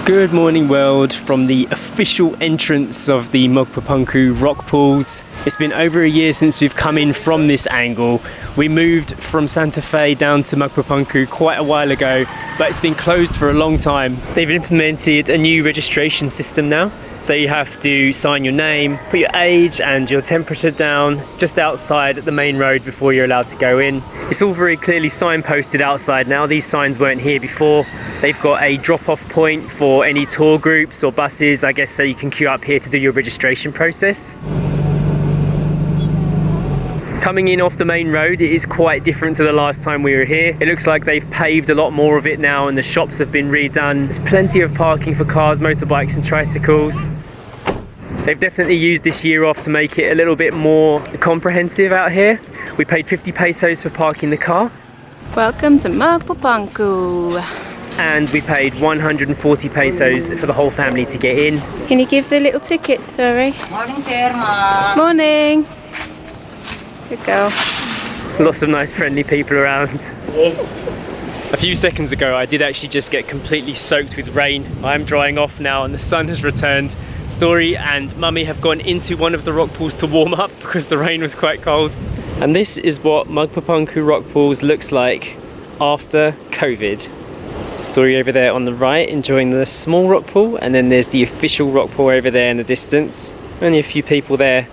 Good morning world from the official entrance of the Magpapunku rock pools. It's been over a year since we've come in from this angle. We moved from Santa Fe down to Magpapunku quite a while ago, but it's been closed for a long time. They've implemented a new registration system now. So you have to sign your name, put your age and your temperature down just outside the main road before you're allowed to go in. It's all very clearly signposted outside now. These signs weren't here before. They've got a drop-off point for any tour groups or buses, I guess, so you can queue up here to do your registration process. Coming in off the main road, it is quite different to the last time we were here. It looks like they've paved a lot more of it now and the shops have been redone. There's plenty of parking for cars, motorbikes and tricycles. They've definitely used this year off to make it a little bit more comprehensive out here. We paid 50 pesos for parking the car. Welcome to Magpapunku. And we paid 140 pesos for the whole family to get in. Can you give the little ticket, Story? Morning, Terma. Morning. Good girl. Lots of nice friendly people around. A few seconds ago I did actually just get completely soaked with rain. I'm drying off now and the sun has returned. Story and Mummy have gone into one of the rock pools to warm up because the rain was quite cold. And this is what Magpapunku rock pools looks like after COVID. Story over there on the right enjoying the small rock pool, and then there's the official rock pool over there in the distance. Only a few people there.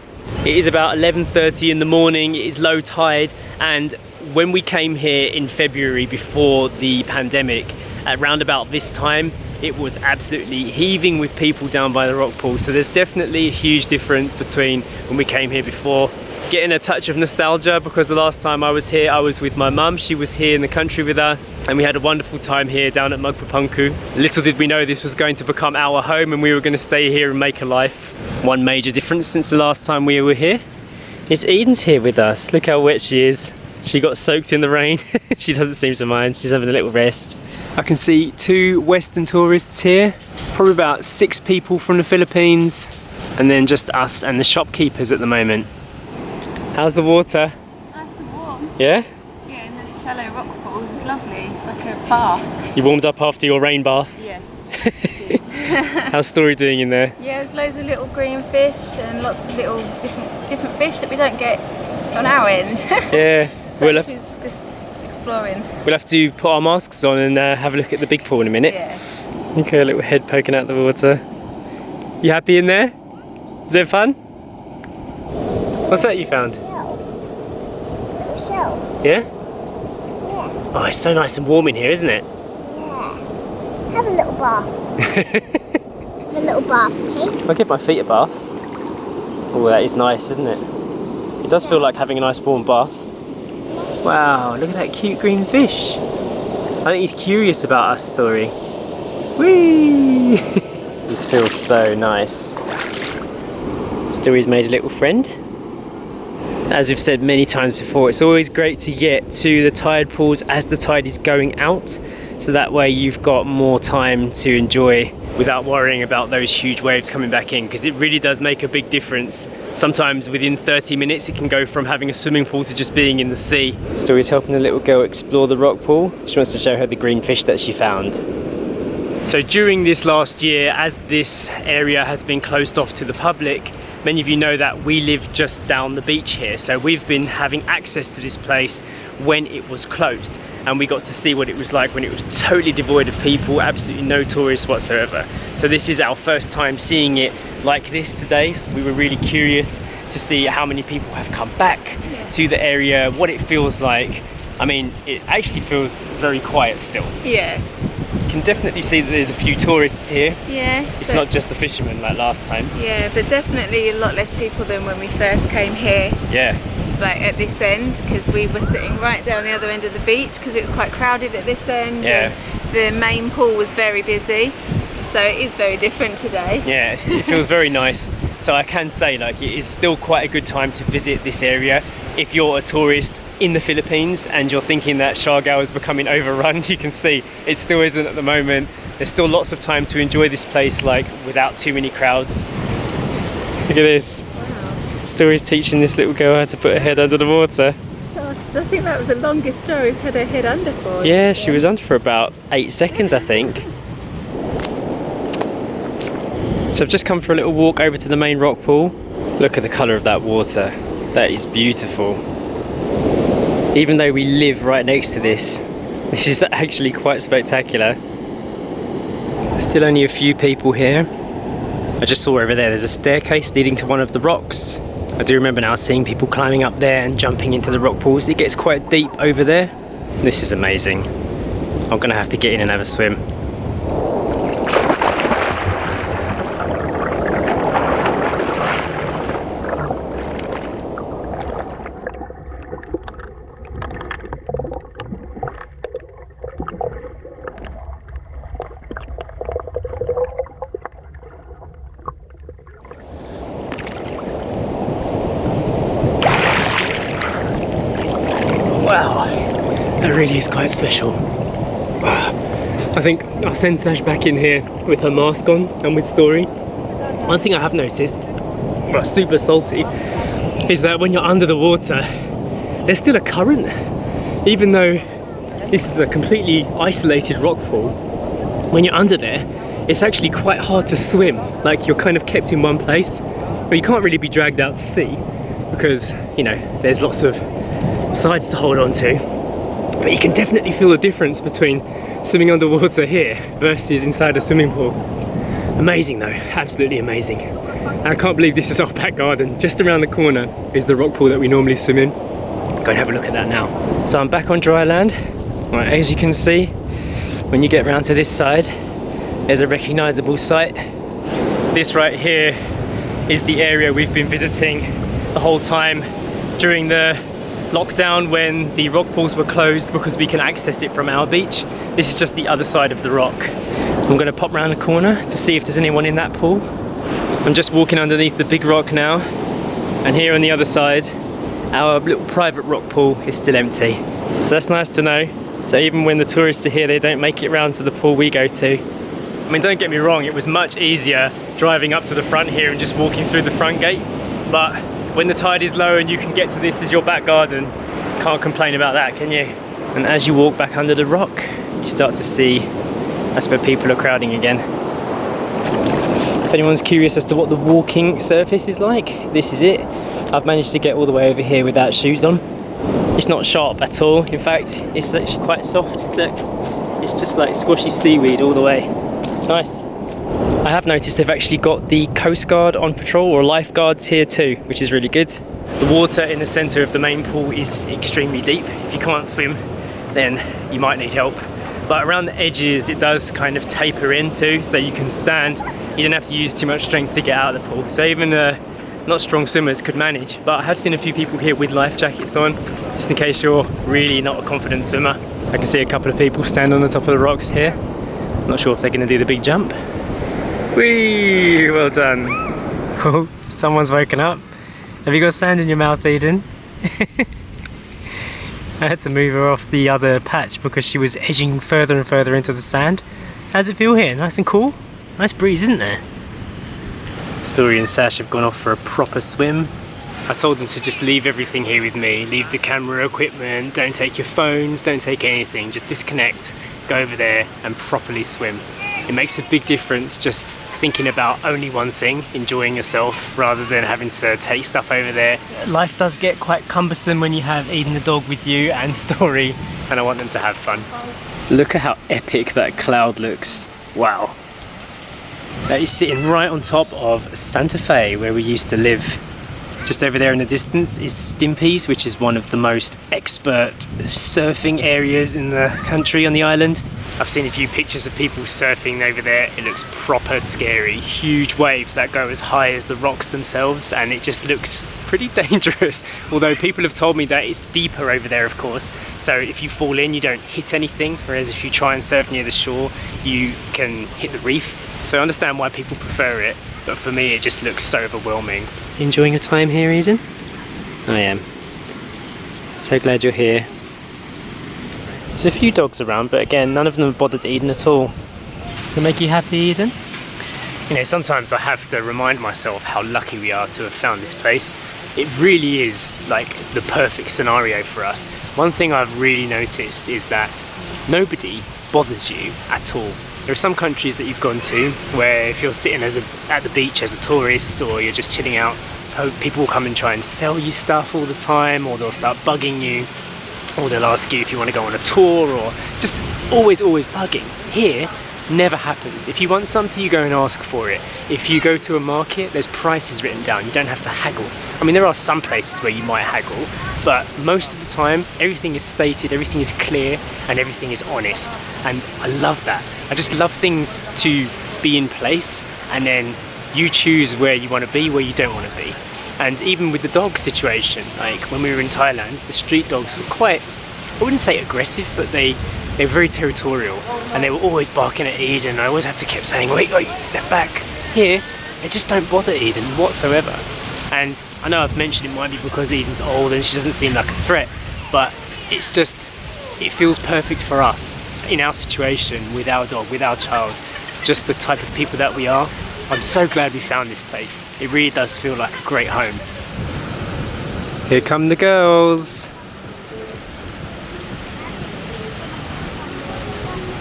It is about 11:30 in the morning, it is low tide, and when we came here in February before the pandemic, at round about this time, it was absolutely heaving with people down by the rock pool. So there's definitely a huge difference between when we came here before. Getting a touch of nostalgia because the last time I was here, I was with my mum. She was here in the country with us and we had a wonderful time here down at Magpapunku. Little did we know this was going to become our home and we were going to stay here and make a life. One major difference since the last time we were here is Eden's here with us. Look how wet she is. She got soaked in the rain. She doesn't seem to mind. She's having a little rest. I can see 2 Western tourists here, probably about 6 people from the Philippines, and then just us and the shopkeepers at the moment. How's the water? Nice and warm. Yeah? Yeah, in the shallow rock pools. It's lovely. It's like a bath. You warmed up after your rain bath? Yes, I did. How's Story doing in there? Yeah, there's loads of little green fish and lots of little different fish that we don't get on our end. Yeah. So she's just exploring. We'll have to put our masks on and have a look at the big pool in a minute. Yeah. Look at her little head poking out the water. You happy in there? Is it fun? What's that you found? Shell. Yeah? Yeah. Oh, it's so nice and warm in here, isn't it? Yeah. Have a little bath. Have a little bath, okay? I'll give my feet a bath. Oh, that is nice, isn't it? It does feel like having a nice warm bath. Wow, look at that cute green fish. I think he's curious about us, Story. Whee! This feels so nice. Story's made a little friend. As we've said many times before, it's always great to get to the tide pools as the tide is going out, so that way you've got more time to enjoy without worrying about those huge waves coming back in, because it really does make a big difference. Sometimes within 30 minutes it can go from having a swimming pool to just being in the sea. Story's helping the little girl explore the rock pool. She wants to show her the green fish that she found. So during this last year, as this area has been closed off to the public, many of you know that we live just down the beach here, so we've been having access to this place when it was closed, and we got to see what it was like when it was totally devoid of people, absolutely no tourists whatsoever. So this is our first time seeing it like this today. We were really curious to see how many people have come back to the area, what it feels like. I mean, it actually feels very quiet still. Yes. You can definitely see that there's a few tourists here. Yeah. It's not just the fishermen like last time. Yeah, but definitely a lot less people than when we first came here. Yeah. Like at this end, because we were sitting right down the other end of the beach because it was quite crowded at this end. Yeah. And the main pool was very busy, so it is very different today. Yeah, it feels very nice. So I can say, like, it is still quite a good time to visit this area. If you're a tourist in the Philippines and you're thinking that Siargao is becoming overrun, you can see it still isn't at the moment. There's still lots of time to enjoy this place, like, without too many crowds. Look at this. Wow. Story's teaching this little girl how to put her head under the water. I think that was the longest Story's had her head under for. Yeah, she was under for about 8 seconds, I think. So I've just come for a little walk over to the main rock pool. Look at the colour of that water. That is beautiful. Even though we live right next to this is actually quite spectacular. Still only a few people here. I just saw over there, there's a staircase leading to one of the rocks. I do remember now seeing people climbing up there and jumping into the rock pools. It gets quite deep over there. This is amazing. I'm gonna have to get in and have a swim. Wow, that really is quite special. I think I'll send Sash back in here with her mask on and with Story. One thing I have noticed, well, super salty, is that when you're under the water, there's still a current. Even though this is a completely isolated rock pool, when you're under there, it's actually quite hard to swim. Like, you're kind of kept in one place, but you can't really be dragged out to sea because, you know, there's lots of sides to hold on to. But you can definitely feel the difference between swimming underwater here versus inside a swimming pool. Amazing though, absolutely amazing. And I can't believe this is our back garden. Just around the corner is the rock pool that we normally swim in. Go and have a look at that now. So I'm back on dry land. Right, as you can see, when you get around to this side, there's a recognisable site. This right here is the area we've been visiting the whole time during the lockdown when the rock pools were closed because we can access it from our beach. This is just the other side of the rock. I'm going to pop round the corner to see if there's anyone in that pool. I'm just walking underneath the big rock now, and here on the other side our little private rock pool is still empty. So that's nice to know. So even when the tourists are here, they don't make it round to the pool we go to. I mean, don't get me wrong, it was much easier driving up to the front here and just walking through the front gate, but when the tide is low and you can get to this as your back garden, can't complain about that, can you? And as you walk back under the rock, you start to see that's where people are crowding again. If anyone's curious as to what the walking surface is like, this is it. I've managed to get all the way over here without shoes on. It's not sharp at all. In fact, it's actually quite soft. Look, it's just like squashy seaweed all the way. Nice. I have noticed they've actually got the Coast Guard on patrol, or lifeguards here too, which is really good. The water in the centre of the main pool is extremely deep. If you can't swim, then you might need help. But around the edges, it does kind of taper into, so you can stand. You don't have to use too much strength to get out of the pool. So even not strong swimmers could manage. But I have seen a few people here with life jackets on, just in case you're really not a confident swimmer. I can see a couple of people stand on the top of the rocks here. Not sure if they're going to do the big jump. Whee! Well done. Oh, someone's woken up. Have you got sand in your mouth, Eden? I had to move her off the other patch because she was edging further and further into the sand. How's it feel here? Nice and cool? Nice breeze, isn't there? Story and Sash have gone off for a proper swim. I told them to just leave everything here with me. Leave the camera equipment, don't take your phones, don't take anything. Just disconnect, go over there and properly swim. It makes a big difference just thinking about only one thing, enjoying yourself, rather than having to take stuff over there. Life does get quite cumbersome when you have Eden the dog with you and Story, and I want them to have fun. Look at how epic that cloud looks. Wow. That is sitting right on top of Santa Fe, where we used to live. Just over there in the distance is Stimpy's, which is one of the most expert surfing areas in the country on the island. I've seen a few pictures of people surfing over there. It looks proper scary. Huge waves that go as high as the rocks themselves, and it just looks pretty dangerous. Although people have told me that it's deeper over there, of course. So if you fall in, you don't hit anything, whereas if you try and surf near the shore, you can hit the reef. So I understand why people prefer it, but for me it just looks so overwhelming. Enjoying your time here, Eden? I am. So glad you're here. There's a few dogs around, but again, none of them have bothered Eden at all. Does it make you happy, Eden? You know, sometimes I have to remind myself how lucky we are to have found this place. It really is like the perfect scenario for us. One thing I've really noticed is that nobody bothers you at all. There are some countries that you've gone to where if you're sitting at the beach as a tourist, or you're just chilling out, people will come and try and sell you stuff all the time, or they'll start bugging you, or they'll ask you if you want to go on a tour, or just always bugging. Here, never happens. If you want something, you go and ask for it. If you go to a market, there's prices written down. You don't have to haggle. I mean, there are some places where you might haggle, but most of the time, everything is stated, everything is clear, and everything is honest. And I love that. I just love things to be in place, and then you choose where you want to be, where you don't want to be. And even with the dog situation, like when we were in Thailand, the street dogs were quite, I wouldn't say aggressive, but they were very territorial, and they were always barking at Eden. I always have to keep saying, wait, step back. Here, they just don't bother Eden whatsoever. And I know I've mentioned it might be because Eden's old and she doesn't seem like a threat, but it's just, it feels perfect for us in our situation with our dog, with our child, just the type of people that we are. I'm so glad we found this place. It really does feel like a great home. Here come the girls.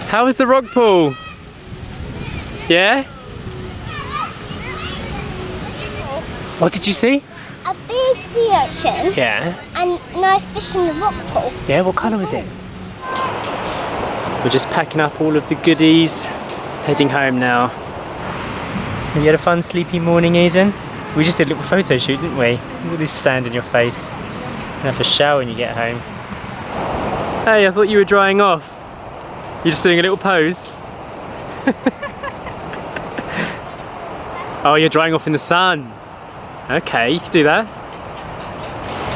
How was the rock pool? Yeah? What did you see? A big sea urchin. Yeah. And nice fish in the rock pool. Yeah, what colour was it? We're just packing up all of the goodies, heading home now. Have you had a fun sleepy morning, Eden? We just did a little photo shoot, didn't we? Look at this sand in your face. You're gonna have to shower when you get home. Hey, I thought you were drying off. You're just doing a little pose. Oh, you're drying off in the sun. Okay, you can do that.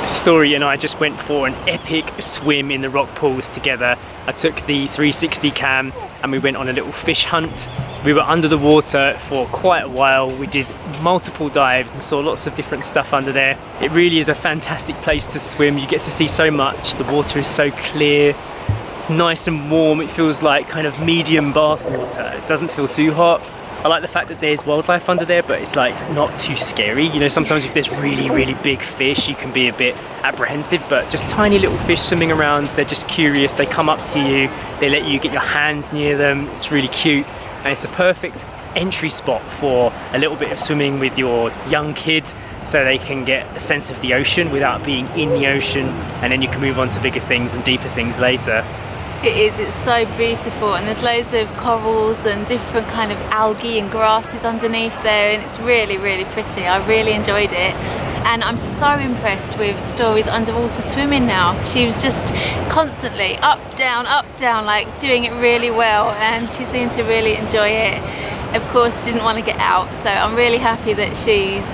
Story and I just went for an epic swim in the rock pools together. I took the 360 cam and we went on a little fish hunt. We were under the water for quite a while. We did multiple dives and saw lots of different stuff under there. It really is a fantastic place to swim. You get to see so much. The water is so clear. It's nice and warm. It feels like kind of medium bath water. It doesn't feel too hot. I like the fact that there's wildlife under there, but it's like not too scary. You know, sometimes if there's really big fish, you can be a bit apprehensive, but just tiny little fish swimming around, they're just curious. They come up to you, they let you get your hands near them. It's really cute, and it's a perfect entry spot for a little bit of swimming with your young kid, so they can get a sense of the ocean without being in the ocean, and then you can move on to bigger things and deeper things later. It is, it's so beautiful, and there's loads of corals and different kind of algae and grasses underneath there, and it's really pretty. I really enjoyed it, and I'm so impressed with Story's underwater swimming now. She was just constantly up, down, like doing it really well, and she seemed to really enjoy it. Of course, didn't want to get out, so I'm really happy that she's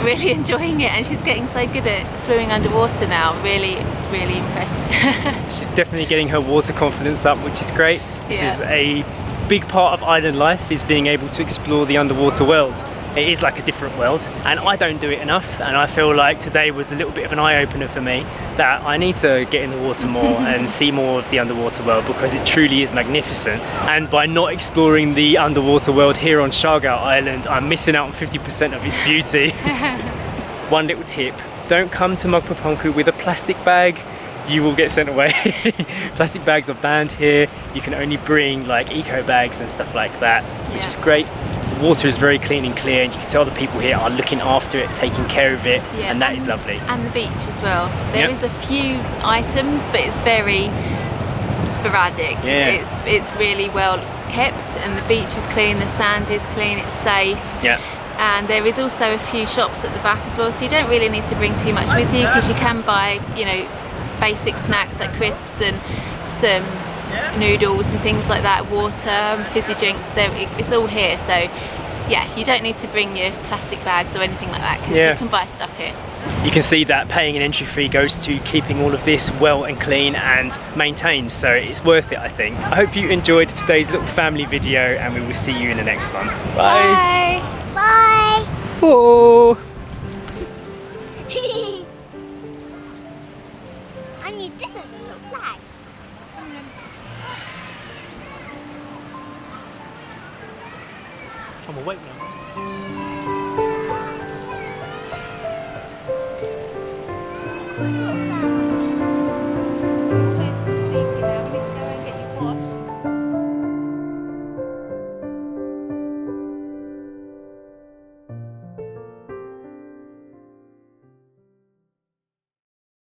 really enjoying it, and she's getting so good at swimming underwater now. Really impressed. She's definitely getting her water confidence up, which is great. This is a big part of island life, is being able to explore the underwater world. It is like a different world, and I don't do it enough, and I feel like today was a little bit of an eye-opener for me that I need to get in the water more and see more of the underwater world, because it truly is magnificent. And by not exploring the underwater world here on Siargao Island, I'm missing out on 50% of its beauty. One little tip: don't come to Magpapunku with a plastic bag. You will get sent away. Plastic bags are banned here. You can only bring like eco bags and stuff like that, which is great. The water is very clean and clear, and you can tell the people here are looking after it, taking care of it, and that is lovely. And the beach as well. There is a few items, but it's very sporadic. It's really well kept, and the beach is clean, the sand is clean, it's safe. And there is also a few shops at the back as well, so you don't really need to bring too much with you, because you can buy, you know, basic snacks like crisps and some noodles and things like that, water and fizzy drinks. It's all here, so yeah, you don't need to bring your plastic bags or anything like that, because you can buy stuff here. You can see that paying an entry fee goes to keeping all of this well and clean and maintained, so it's worth it, I think. I hope you enjoyed today's little family video, and we will see you in the next one. Bye! Bye! Oh! I need this as a little flag. I'm awake now.